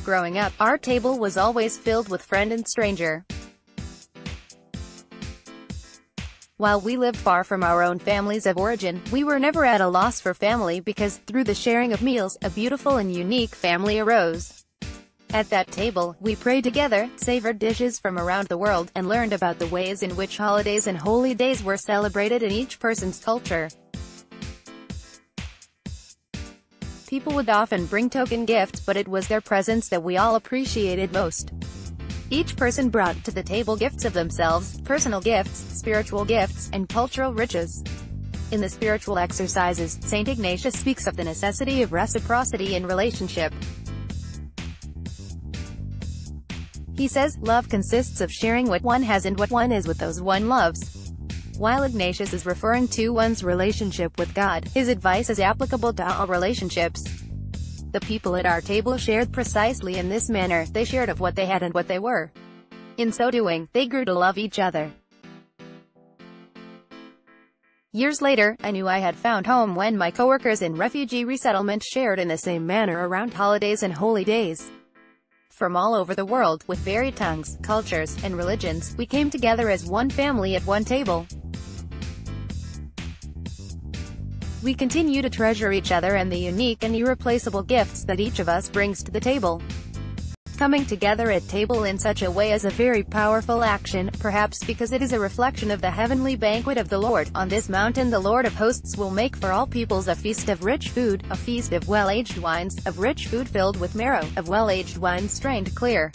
Growing up, our table was always filled with friend and stranger. While we lived far from our own families of origin, we were never at a loss for family because, through the sharing of meals, a beautiful and unique family arose. At that table, we prayed together, savored dishes from around the world, and learned about the ways in which holidays and holy days were celebrated in each person's culture. People would often bring token gifts, but it was their presence that we all appreciated most. Each person brought to the table gifts of themselves, personal gifts, spiritual gifts, and cultural riches. In the spiritual exercises, St. Ignatius speaks of the necessity of reciprocity in relationship. He says, love consists of sharing what one has and what one is with those one loves. While Ignatius is referring to one's relationship with God, his advice is applicable to all relationships. The people at our table shared precisely in this manner. They shared of what they had and what they were. In so doing, they grew to love each other. Years later, I knew I had found home when my coworkers in refugee resettlement shared in the same manner around holidays and holy days. From all over the world, with varied tongues, cultures, and religions, we came together as one family at one table. We continue to treasure each other and the unique and irreplaceable gifts that each of us brings to the table. Coming together at table in such a way is a very powerful action, perhaps because it is a reflection of the heavenly banquet of the Lord. On this mountain the Lord of hosts will make for all peoples a feast of rich food, a feast of well-aged wines, of rich food filled with marrow, of well-aged wine strained clear.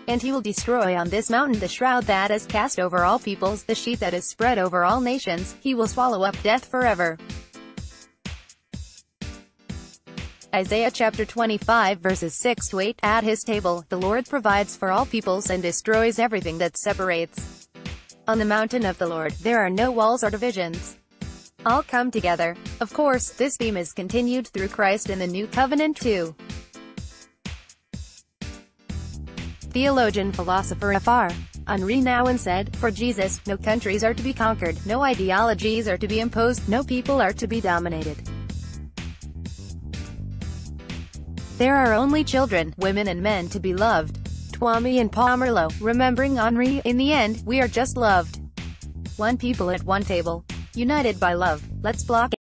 And he will destroy on this mountain the shroud that is cast over all peoples, the sheet that is spread over all nations. He will swallow up death forever. Isaiah chapter 25 verses 6-8. At his table, the Lord provides for all peoples and destroys everything that separates. On the mountain of the Lord, there are no walls or divisions. All come together. Of course, this theme is continued through Christ in the New Covenant too. Theologian philosopher Fr. Henri Nouwen said, for Jesus, no countries are to be conquered, no ideologies are to be imposed, no people are to be dominated. There are only children, women and men to be loved. Twomey and Pomerleau, remembering Henri, in the end, we are just loved. One people at one table. United by love. Let's block